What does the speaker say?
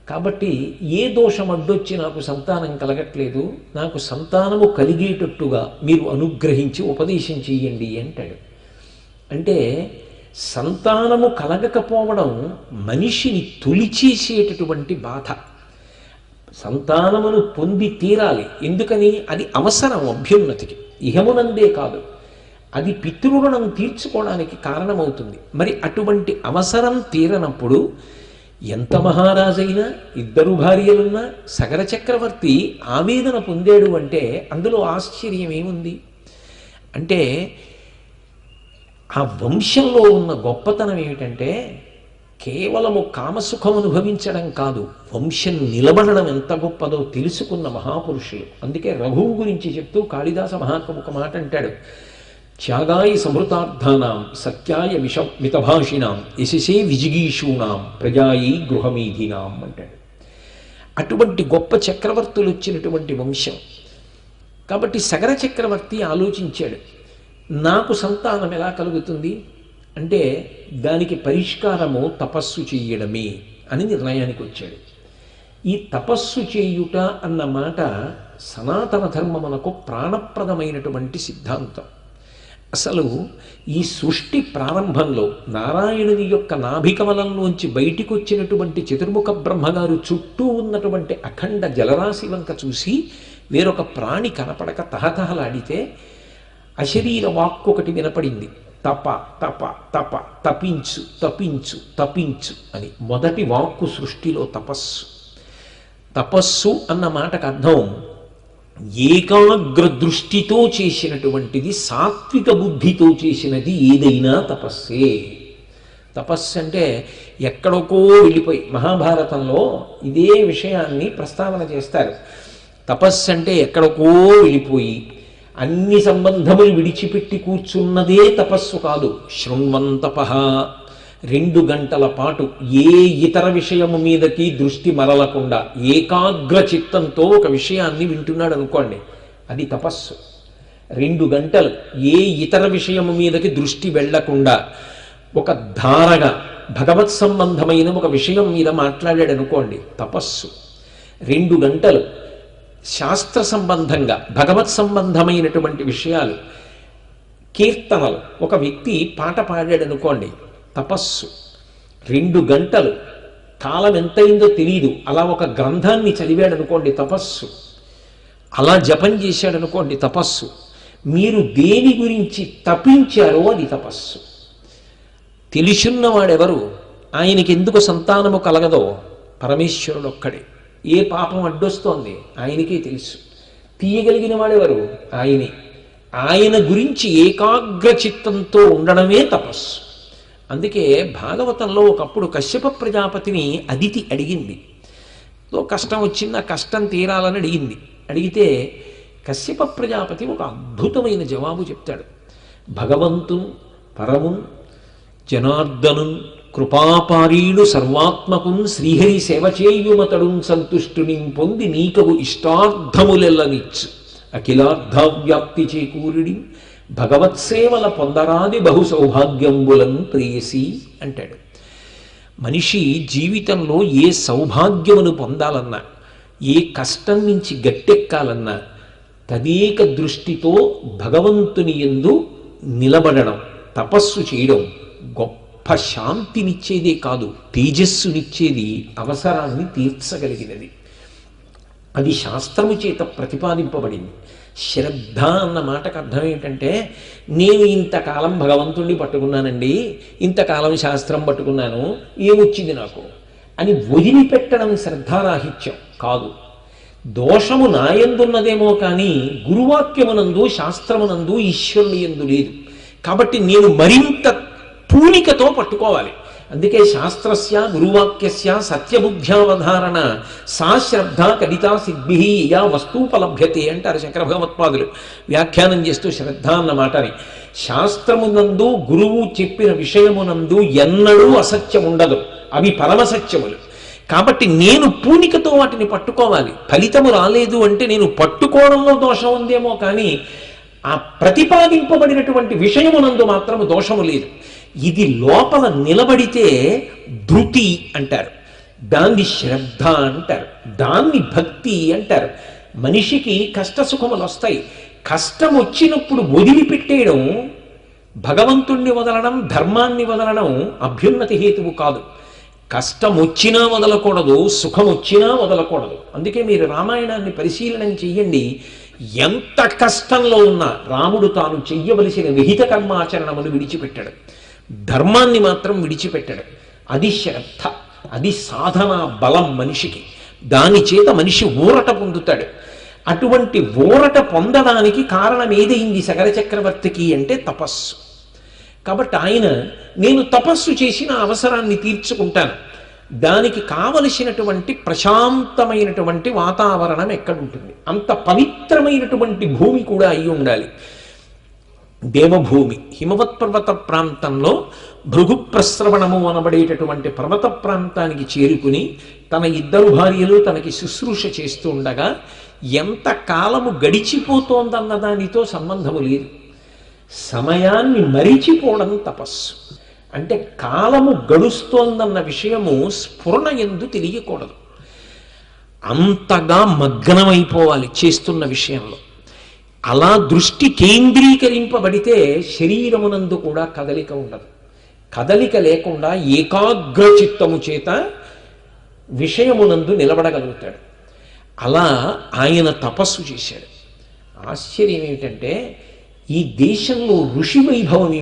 కాబట్టి ఏ దోషం అడ్డొచ్చి నాకు సంతానం కలగట్లేదు, నాకు సంతానము కలిగేటట్టుగా మీరు అనుగ్రహించి ఉపదేశం చెయ్యండి అంటాడు. అంటే సంతానము కలగకపోవడం మనిషిని తొలిచేసేటటువంటి బాధ. సంతానమును పొంది తీరాలి. ఎందుకని? అది అవసరం అభ్యున్నతికి, ఇహమునందే కాదు, అది పితృరుణం తీర్చుకోవడానికి కారణమవుతుంది. మరి అటువంటి అవసరం తీరనప్పుడు ఎంత మహారాజైనా, ఇద్దరు భార్యలున్నా సగర చక్రవర్తి ఆవేదన పొందాడు అంటే అందులో ఆశ్చర్యం ఏముంది? అంటే ఆ వంశంలో ఉన్న గొప్పతనం ఏమిటంటే కేవలము కామసుఖం అనుభవించడం కాదు, వంశం నిలబడడం ఎంత గొప్పదో తెలుసుకున్న మహాపురుషులు. అందుకే రఘువు గురించి చెప్తూ కాళిదాస మహాకవి ఒక మాట అంటాడు, త్యాగాయ సమృతార్థానాం సత్యాయ మితభాషిణాం యశసే విజిగీషూణాం ప్రజాయి గృహమీధినాం అంటాడు. అటువంటి గొప్ప చక్రవర్తులు వచ్చినటువంటి వంశం. కాబట్టి సగర చక్రవర్తి ఆలోచించాడు, నాకు సంతానం ఎలా కలుగుతుంది అంటే దానికి పరిష్కారము తపస్సు చెయ్యడమే అని నిర్ణయానికి వచ్చాడు. ఈ తపస్సు చేయుట అన్న మాట సనాతన ధర్మమునకు ప్రాణప్రదమైనటువంటి సిద్ధాంతం. అసలు ఈ సృష్టి ప్రారంభంలో నారాయణుని యొక్క నాభికమలంలోంచి బయటికి వచ్చినటువంటి చతుర్ముఖ బ్రహ్మగారు చుట్టూ ఉన్నటువంటి అఖండ జలరాశి వంక చూసి వేరొక ప్రాణి కనపడక తహతహలాడితే అశరీర వాక్కు ఒకటి వినపడింది, తప తప తప, తపించు తపించు తపించు అని. మొదటి వాక్కు సృష్టిలో తపస్సు. తపస్సు అన్న మాటకు అర్థం ఏకాగ్ర దృష్టితో చేసినటువంటిది, సాత్విక బుద్ధితో చేసినది ఏదైనా తపస్సే. తపస్సు అంటే ఎక్కడికో వెళ్ళిపోయి, మహాభారతంలో ఇదే విషయాన్ని ప్రస్తావన చేస్తారు. తపస్సు అంటే ఎక్కడికో వెళ్ళిపోయి అన్ని సంబంధములు విడిచిపెట్టి కూర్చున్నదే తపస్సు కాదు. శృణ్వంతపః, 2 గంటల పాటు ఏ ఇతర విషయము మీదకి దృష్టి మరలకుండా ఏకాగ్ర చిత్తంతో ఒక విషయాన్ని వింటున్నాడు అనుకోండి, అది తపస్సు. 2 గంటలు ఏ ఇతర విషయము మీదకి దృష్టి వెళ్లకుండా ఒక ధారగా భగవత్ సంబంధమైన ఒక విషయం మీద మాట్లాడాడు అనుకోండి, తపస్సు. 2 గంటలు శాస్త్ర సంబంధంగా భగవత్ సంబంధమైనటువంటి విషయాలు, కీర్తనలు, ఒక వ్యక్తి పాట పాడాడు అనుకోండి, తపస్సు. 2 గంటలు కాలం ఎంతైందో తెలియదు అలా ఒక గ్రంథాన్ని చదివాడు అనుకోండి, తపస్సు. అలా జపం చేశాడు అనుకోండి, తపస్సు. మీరు దేని గురించి తపించారో అది తపస్సు. తెలుసున్నవాడెవరు? ఆయనకి ఎందుకు సంతానము కలగదో పరమేశ్వరుడు ఒక్కడే. ఏ పాపం అడ్డొస్తోంది ఆయనకే తెలుసు. తీయగలిగిన వాడెవరు? ఆయనే. ఆయన గురించి ఏకాగ్ర చిత్తంతో ఉండడమే తపస్సు. అందుకే భాగవతంలో ఒకప్పుడు కశ్యప ప్రజాపతిని అదితి అడిగింది. కష్టం వచ్చింది, ఆ కష్టం తీరాలని అడిగింది. అడిగితే కశ్యప ప్రజాపతి ఒక అద్భుతమైన జవాబు చెప్తాడు. భగవంతున్ పరమున్ జనార్దనున్ కృపాపారీడు సర్వాత్మకున్ శ్రీహరి సేవ చేయుమతడున్ సంతుష్టుని పొంది నీకవు ఇష్టార్థములెల్లనిచ్చు అఖిలార్థవ్యాప్తి చేకూరిడి భగవత్సేవల పొందరాది బహు సౌభాగ్యంబులను ప్రేయసి అంటాడు. మనిషి జీవితంలో ఏ సౌభాగ్యమును పొందాలన్నా, ఏ కష్టం నుంచి గట్టెక్కాలన్నా తదేక దృష్టితో భగవంతుని యందు నిలబడడం, తపస్సు చేయడం గొప్ప శాంతినిచ్చేదే కాదు, తేజస్సునిచ్చేది, అవసరాన్ని తీర్చగలిగినది. అది శాస్త్రము చేత ప్రతిపాదింపబడింది. శ్రద్ధ అన్న మాటకు అర్థం ఏంటంటే, నేను ఇంతకాలం భగవంతుణ్ణి పట్టుకున్నానండి, ఇంతకాలం శాస్త్రం పట్టుకున్నాను, ఏమొచ్చింది నాకు అని వదిలిపెట్టడం శ్రద్ధారాహిత్యం కాదు. దోషము నాయందున్నదేమో కానీ గురువాక్యమునందు, శాస్త్రమునందు, ఈశ్వరుని యందు లేదు. కాబట్టి నేను మరింత పూనికతో పట్టుకోవాలి. అందుకే శాస్త్రస్య గురువాక్యస్య సత్యబుద్ధ్యావధారణ సా శ్రద్ధ కవితా సిద్భి యా వస్తూపలభ్యతే అంటారు శంకర భగవత్పాదులు వ్యాఖ్యానం చేస్తూ శ్రద్ధ అన్న మాటని. శాస్త్రమునందు గురువు చెప్పిన విషయమునందు ఎన్నడూ అసత్యం ఉండదు, అవి పరమసత్యములు. కాబట్టి నేను పూనికతో వాటిని పట్టుకోవాలి. ఫలితము రాలేదు అంటే నేను పట్టుకోవడంలో దోషం ఉందేమో కానీ ఆ ప్రతిపాదింపబడినటువంటి విషయమునందు మాత్రము దోషము లేదు. ఇది లోపల నిలబడితే ధృతి అంటారు. దాన్ని శ్రద్ధ అంటారు, దాన్ని భక్తి అంటారు. మనిషికి కష్ట సుఖములు వస్తాయి. కష్టం వచ్చినప్పుడు వదిలిపెట్టేయడం, భగవంతుణ్ణి వదలడం, ధర్మాన్ని వదలడం అభ్యున్నతి హేతువు కాదు. కష్టం వచ్చినా వదలకూడదు, సుఖం వచ్చినా వదలకూడదు. అందుకే మీరు రామాయణాన్ని పరిశీలనం చెయ్యండి. ఎంత కష్టంలో ఉన్నా రాముడు తాను చెయ్యవలసిన విహిత కర్మాచరణమును విడిచిపెట్టాడు, ధర్మాన్ని మాత్రం విడిచిపెట్టాడు. అది శ్రద్ధ, అది సాధన బలం మనిషికి. దాని చేత మనిషి ఊరట పొందుతాడు. అటువంటి ఊరట పొందడానికి కారణం ఏదైంది సగర చక్రవర్తికి అంటే తపస్సు. కాబట్టి ఆయన, నేను తపస్సు చేసి నా అవసరాన్ని తీర్చుకుంటాను, దానికి కావలసినటువంటి ప్రశాంతమైనటువంటి వాతావరణం ఎక్కడుంటుంది? అంత పవిత్రమైనటువంటి భూమి కూడా అయి ఉండాలి. దేవభూమి, హిమవత్ పర్వత ప్రాంతంలో భృగు ప్రస్రవణము అనబడేటటువంటి పర్వత ప్రాంతానికి చేరుకుని తన ఇద్దరు భార్యలు తనకి శుశ్రూష చేస్తూ ఉండగా ఎంత కాలము గడిచిపోతోందన్న దానితో సంబంధము లేదు. సమయాన్ని మరిచిపోవడం తపస్సు. అంటే కాలము గడుస్తోందన్న విషయము స్ఫురణ యందు తెలియకూడదు. అంతగా మగ్నమైపోవాలి చేస్తున్న విషయంలో. అలా దృష్టి కేంద్రీకరింపబడితే శరీరమునందు కూడా కదలిక ఉండదు. కదలిక లేకుండా ఏకాగ్ర చిత్తము చేత విషయమునందు నిలబడగలుగుతాడు. అలా ఆయన తపస్సు చేశాడు. ఆశ్చర్యం ఏమిటంటే ఈ దేశంలో ఋషి వైభవం